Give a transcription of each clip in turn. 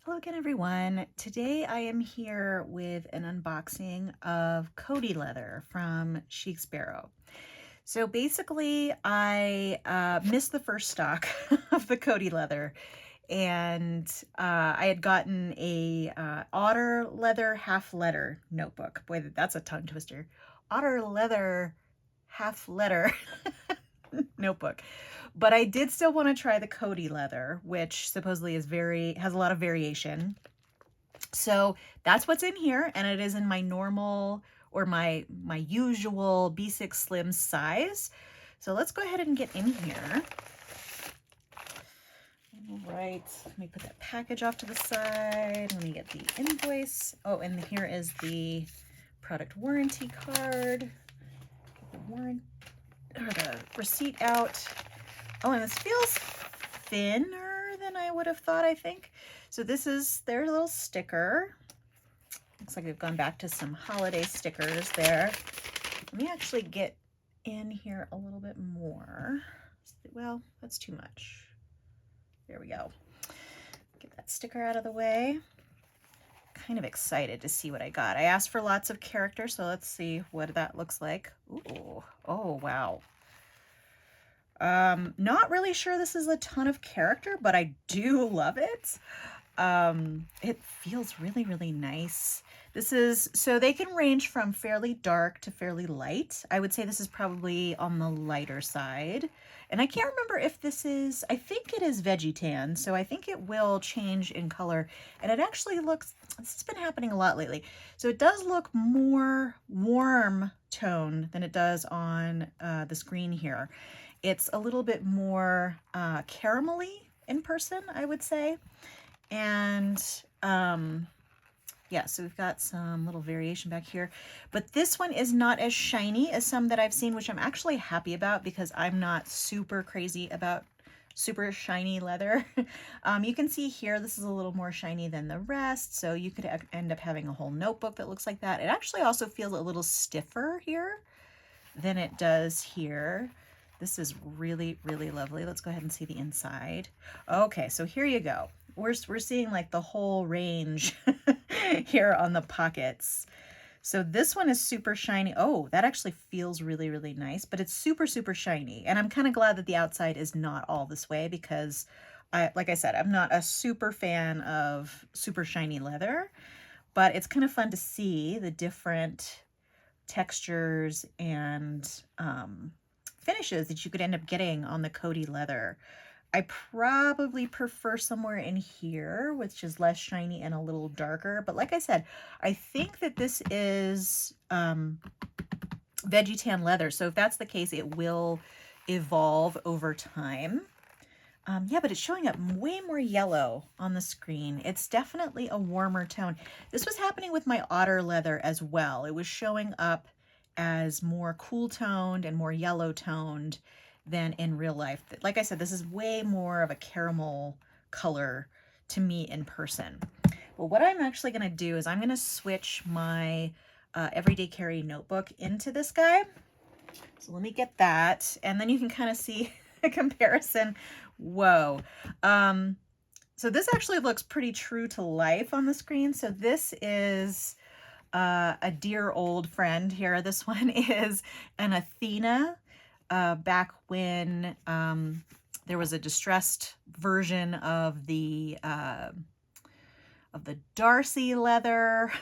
Hello again, everyone. Today I am here with an unboxing of Kody leather from Chic Sparrow. So basically, I missed the first stock of the Kody leather, and I had gotten a otter leather half letter notebook. Boy, that's a tongue twister. Otter leather half letter notebook. But I did still want to try the Kody leather, which supposedly has a lot of variation. So that's what's in here, and it is in my normal or my usual B6 Slim size. So let's go ahead and get in here. All right, let me put that package off to the side. Let me get the invoice. Oh, and here is the product warranty card. Get the the receipt out. Oh, and this feels thinner than I would have thought, I think. So this is their little sticker. Looks like they've gone back to some holiday stickers there. Let me actually get in here a little bit more. Well, that's too much. There we go. Get that sticker out of the way. Kind of excited to see what I got. I asked for lots of character, so let's see what that looks like. Ooh, oh, wow. Not really sure this is a ton of character, but I do love it. It feels really, really nice. So they can range from fairly dark to fairly light. I would say this is probably on the lighter side. And I can't remember if I think it is veggie tan, so I think it will change in color. And it actually looks, this has been happening a lot lately. So it does look more warm tone than it does on this green here. It's a little bit more caramelly in person, I would say. And yeah, so we've got some little variation back here. But this one is not as shiny as some that I've seen, which I'm actually happy about because I'm not super crazy about super shiny leather. You can see here, this is a little more shiny than the rest. So you could end up having a whole notebook that looks like that. It actually also feels a little stiffer here than it does here. This is really, really lovely. Let's go ahead and see the inside. Okay, so here you go. We're seeing like the whole range here on the pockets. So this one is super shiny. Oh, that actually feels really, really nice, but it's super, super shiny. And I'm kind of glad that the outside is not all this way because like I said, I'm not a super fan of super shiny leather, but it's kind of fun to see the different textures and finishes that you could end up getting on the Kody leather. I probably prefer somewhere in here, which is less shiny and a little darker. But like I said, I think that this is veggie tan leather. So if that's the case, it will evolve over time. Yeah, but it's showing up way more yellow on the screen. It's definitely a warmer tone. This was happening with my otter leather as well. It was showing up as more cool toned and more yellow toned than in real life. Like I said, this is way more of a caramel color to me in person. Well, what I'm actually going to do is I'm going to switch my everyday carry notebook into this guy. So let me get that, and then you can kind of see a comparison. Whoa. So this actually looks pretty true to life on the screen. So this is a dear old friend here. This one is an Athena back when there was a distressed version of the Darcy leather.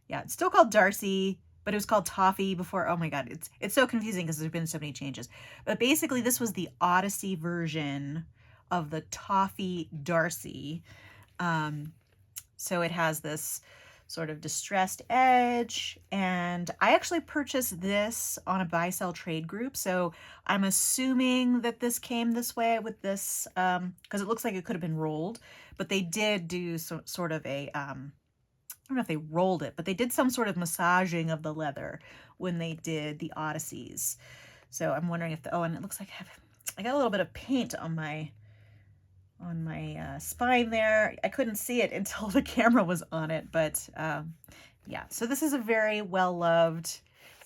Yeah, it's still called Darcy, but it was called Toffee before. Oh my God, it's so confusing because there's been so many changes. But basically, this was the Odyssey version of the Toffee Darcy. So it has this sort of distressed edge, and I actually purchased this on a buy-sell trade group, so I'm assuming that this came this way with this, because it looks like it could have been rolled, but they did do sort of a, I don't know if they rolled it, but they did some sort of massaging of the leather when they did the Odysseys. So I'm wondering if oh, and it looks like I got a little bit of paint on my spine there. I couldn't see it until the camera was on it, but yeah, so this is a very well-loved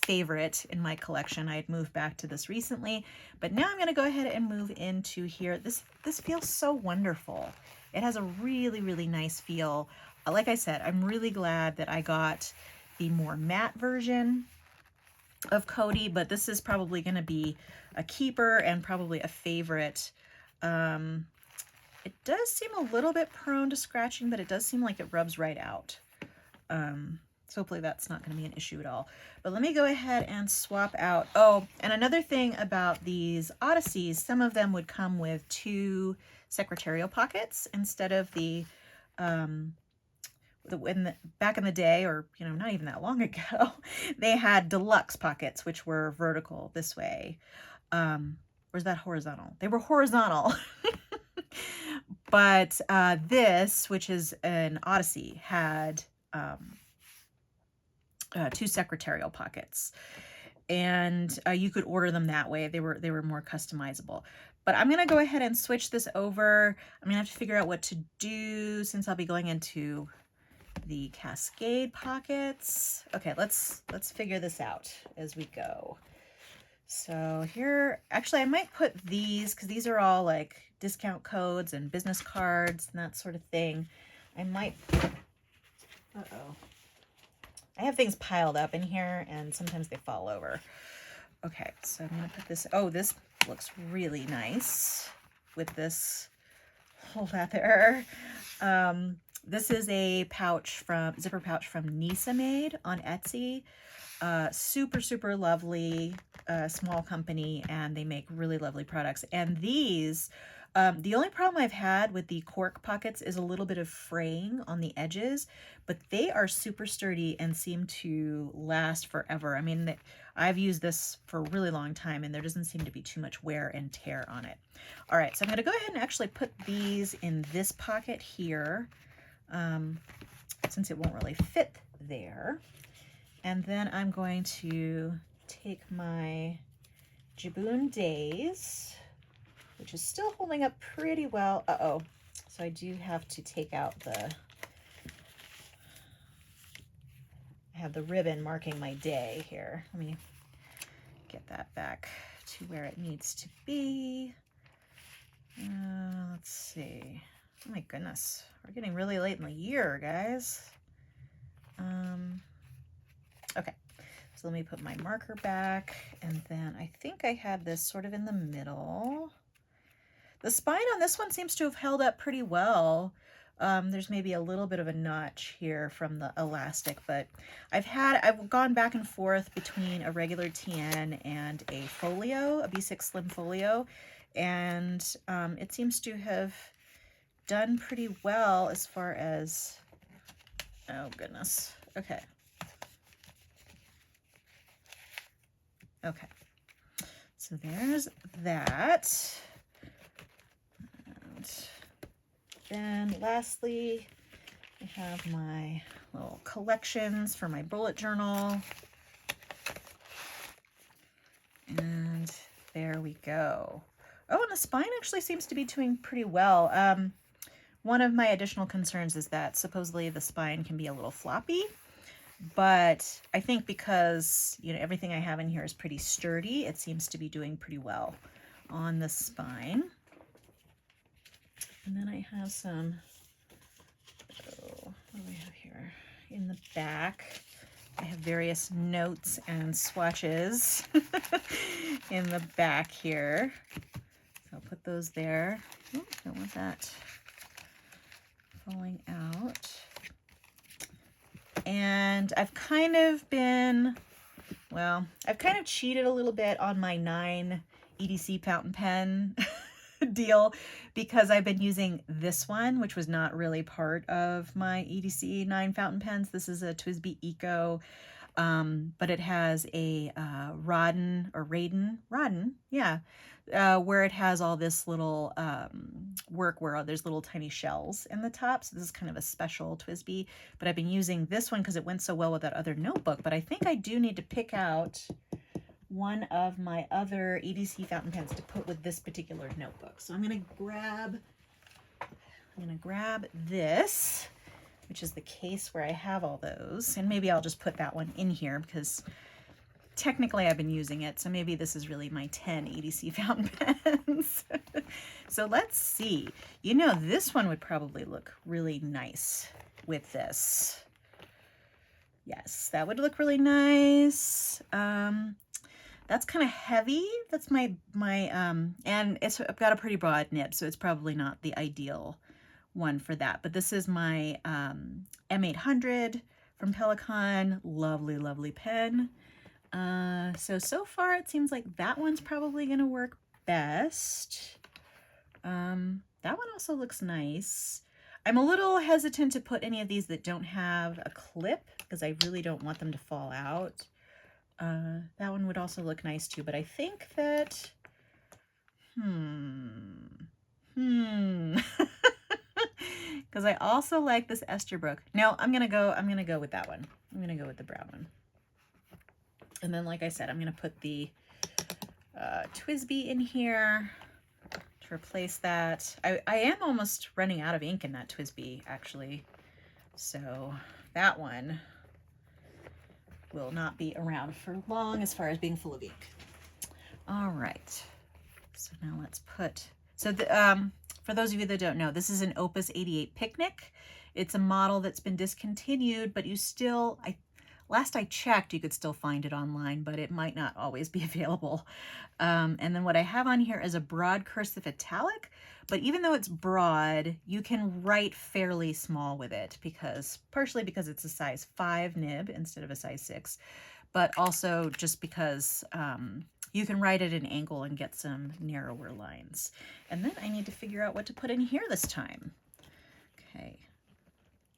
favorite in my collection. I had moved back to this recently, but now I'm going to go ahead and move into here. This feels so wonderful. It has a really, really nice feel. Like I said, I'm really glad that I got the more matte version of Kody, but this is probably going to be a keeper and probably a favorite. It does seem a little bit prone to scratching, but it does seem like it rubs right out. So hopefully that's not going to be an issue at all. But let me go ahead and swap out. Oh, and another thing about these Odysseys, some of them would come with 2 secretarial pockets instead of the back in the day, or not even that long ago, they had deluxe pockets, which were vertical this way. Or is that horizontal? They were horizontal. But this, which is an Odyssey, had 2 secretarial pockets, and you could order them that way. They were more customizable. But I'm gonna go ahead and switch this over. I'm gonna have to figure out what to do since I'll be going into the cascade pockets. Okay, let's figure this out as we go. So here, actually I might put these, because these are all like discount codes and business cards and that sort of thing. I might, I have things piled up in here and sometimes they fall over. Okay, so I'm gonna put this, oh, this looks really nice with this leather. This is a zipper pouch from Nisa Made on Etsy. Super, super lovely, small company, and they make really lovely products. And these, the only problem I've had with the cork pockets is a little bit of fraying on the edges, but they are super sturdy and seem to last forever. I mean, I've used this for a really long time and there doesn't seem to be too much wear and tear on it. All right, so I'm gonna go ahead and actually put these in this pocket here, since it won't really fit there. And then I'm going to take my Jabun Days, which is still holding up pretty well. Uh-oh. So I do have to take out I have the ribbon marking my day here. Let me get that back to where it needs to be. Let's see. Oh my goodness. We're getting really late in the year, guys. Okay, so let me put my marker back, and then I think I had this sort of in the middle. The spine on this one seems to have held up pretty well. There's maybe a little bit of a notch here from the elastic, but I've gone back and forth between a regular TN and a folio, a B6 Slim folio, and it seems to have done pretty well as far as, oh goodness, okay. Okay, so there's that. And then lastly, I have my little collections for my bullet journal. And there we go. Oh, and the spine actually seems to be doing pretty well. One of my additional concerns is that supposedly the spine can be a little floppy. But I think because, everything I have in here is pretty sturdy, it seems to be doing pretty well on the spine. And then I have some, what do we have here? In the back, I have various notes and swatches in the back here. So I'll put those there. Ooh, don't want that falling out. And I've kind of cheated a little bit on my 9 EDC fountain pen deal, because I've been using this one, which was not really part of my EDC 9 fountain pens. This is a TWSBI Eco, but it has a Rodden, yeah, where it has all this little work where there's little tiny shells in the top. So this is kind of a special TWSBI, but I've been using this one because it went so well with that other notebook. But I think I do need to pick out one of my other EDC fountain pens to put with this particular notebook. So I'm gonna grab this, which is the case where I have all those, and maybe I'll just put that one in here because technically I've been using it, so maybe this is really my 10 EDC fountain pens. So let's see. You know, this one would probably look really nice with this. Yes, that would look really nice. That's kind of heavy. That's and I've got a pretty broad nib, so it's probably not the ideal one for that. But this is my M800 from Pelikan. Lovely, lovely pen. So far it seems like that one's probably gonna work best. That one also looks nice. I'm a little hesitant to put any of these that don't have a clip because I really don't want them to fall out. That one would also look nice too, but I think that, because I also like this Esterbrook. No, I'm gonna go with that one. I'm gonna go with the brown one. And then, like I said, I'm gonna put the TWSBI in here to replace that. I am almost running out of ink in that TWSBI, actually. So that one will not be around for long as far as being full of ink. All right. So now let's put, for those of you that don't know, this is an Opus 88 Picnic. It's a model that's been discontinued, but you still, last I checked, you could still find it online, but it might not always be available. And then what I have on here is a broad cursive italic, but even though it's broad, you can write fairly small with it partially because it's a size 5 nib instead of a size 6, but also just because you can write at an angle and get some narrower lines. And then I need to figure out what to put in here this time. Okay,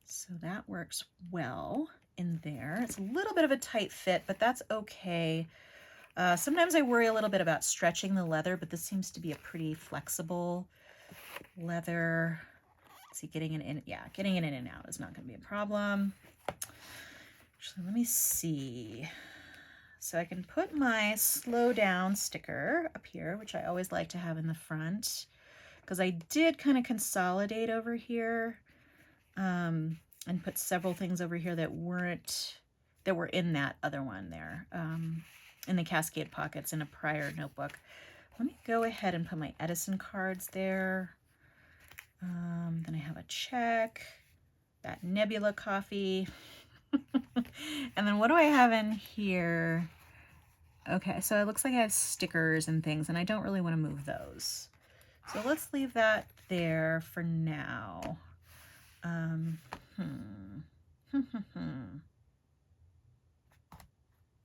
so that works well in there. It's a little bit of a tight fit, but that's okay. Sometimes I worry a little bit about stretching the leather, but this seems to be a pretty flexible leather. Let's see, getting it in and out is not going to be a problem. Actually, let me see. So I can put my slow down sticker up here, which I always like to have in the front, because I did kind of consolidate over here and put several things over here that were in that other one there, in the Cascade pockets in a prior notebook. Let me go ahead and put my Edison cards there. Then I have a check, that Nebula coffee. And then what do I have in here? Okay, so it looks like I have stickers and things, and I don't really want to move those. So let's leave that there for now.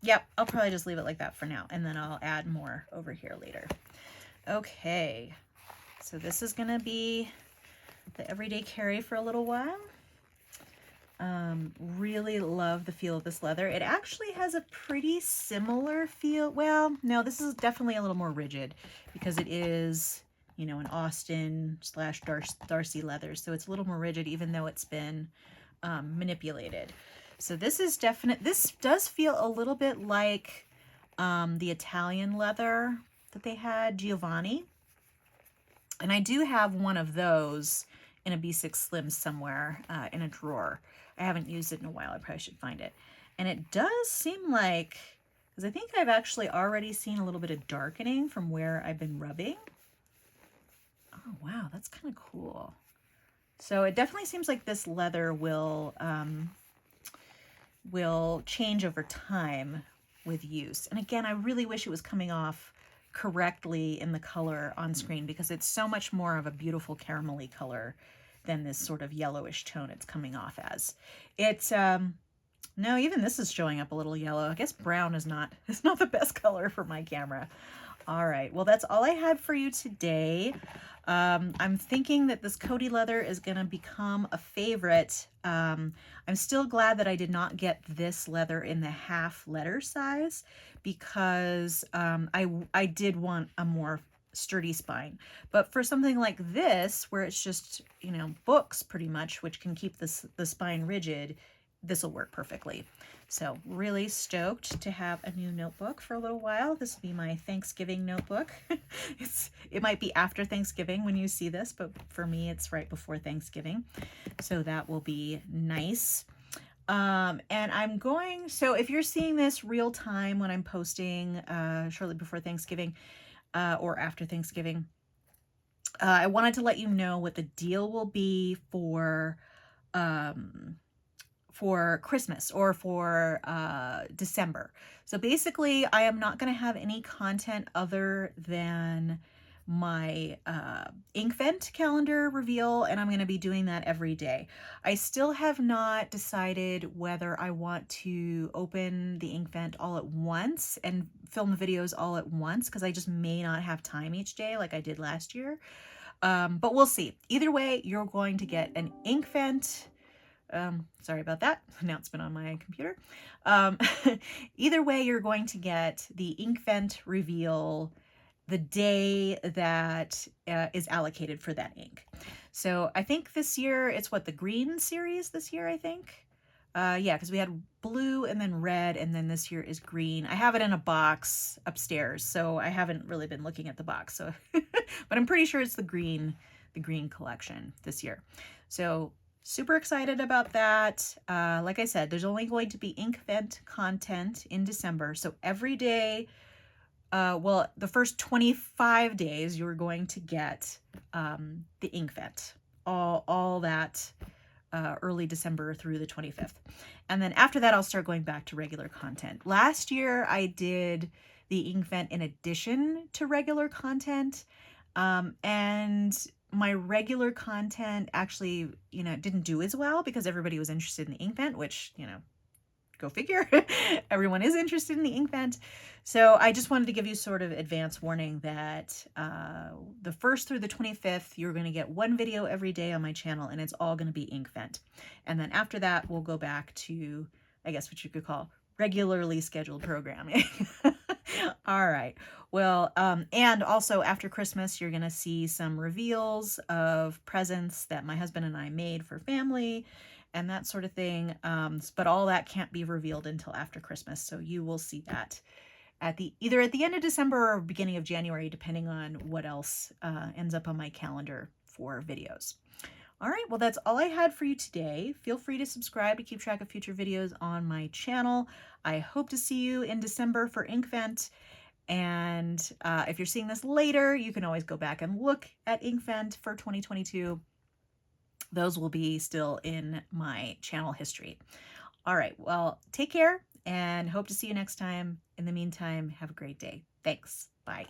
Yep, I'll probably just leave it like that for now, and then I'll add more over here later. Okay, so this is gonna be the everyday carry for a little while. Really love the feel of this leather. It actually has a pretty similar feel. Well, no, this is definitely a little more rigid because it is, you know, an Austin / Darcy leather. So it's a little more rigid, even though it's been manipulated. So this does feel a little bit like the Italian leather that they had, Giovanni. And I do have one of those in a B6 Slim somewhere in a drawer. I haven't used it in a while. I probably should find it. And it does seem like, because I think I've actually already seen a little bit of darkening from where I've been rubbing. Oh, wow, that's kind of cool. So it definitely seems like this leather will change over time with use. And again, I really wish it was coming off correctly in the color on screen because it's so much more of a beautiful caramelly color than this sort of yellowish tone it's coming off as. It's no, even this is showing up a little yellow. I guess brown is not the best color for my camera. All right, well, that's all I had for you today. I'm thinking that this Kody leather is going to become a favorite. I'm still glad that I did not get this leather in the half letter size because I did want a more sturdy spine. But for something like this, where it's just, you know, books pretty much, which can keep the spine rigid, this will work perfectly. So really stoked to have a new notebook for a little while. This will be my Thanksgiving notebook. It might be after Thanksgiving when you see this, but for me, it's right before Thanksgiving. So that will be nice. And I'm going, so if you're seeing this real time when I'm posting shortly before Thanksgiving or after Thanksgiving, I wanted to let you know what the deal will be um, for Christmas or for December. So basically, I am not going to have any content other than my ink vent calendar reveal, and I'm going to be doing that every day. I still have not decided whether I want to open the ink vent all at once and film the videos all at once, because I just may not have time each day like I did last year. But we'll see. Either way, you're going to get an ink vent. Sorry about that announcement on my computer. Um, Either way, you're going to get the ink vent reveal the day that is allocated for that ink. So I think this year it's what, the green series this year, I think. Yeah, because we had blue and then red, and then this year is green. I have it in a box upstairs, so I haven't really been looking at the box. So, but I'm pretty sure it's the green collection this year. So super excited about that. Like I said, there's only going to be ink vent content in December. So every day, well, the first 25 days, you're going to get the ink vent, all that early December through the 25th. And then after that, I'll start going back to regular content. Last year, I did the ink vent in addition to regular content. And my regular content actually, didn't do as well because everybody was interested in the ink vent, which, go figure. Everyone is interested in the ink vent. So I just wanted to give you sort of advance warning that the 1st through the 25th, you're going to get one video every day on my channel, and it's all going to be ink vent. And then after that, we'll go back to, I guess, what you could call regularly scheduled programming. All right. Well, and also after Christmas, you're going to see some reveals of presents that my husband and I made for family and that sort of thing. But all that can't be revealed until after Christmas. So you will see that either at the end of December or beginning of January, depending on what else ends up on my calendar for videos. All right, well, that's all I had for you today. Feel free to subscribe to keep track of future videos on my channel. I hope to see you in December for ink vent. And if you're seeing this later, you can always go back and look at ink vent for 2022. Those will be still in my channel history. All right, well, take care and hope to see you next time. In the meantime, have a great day. Thanks. Bye.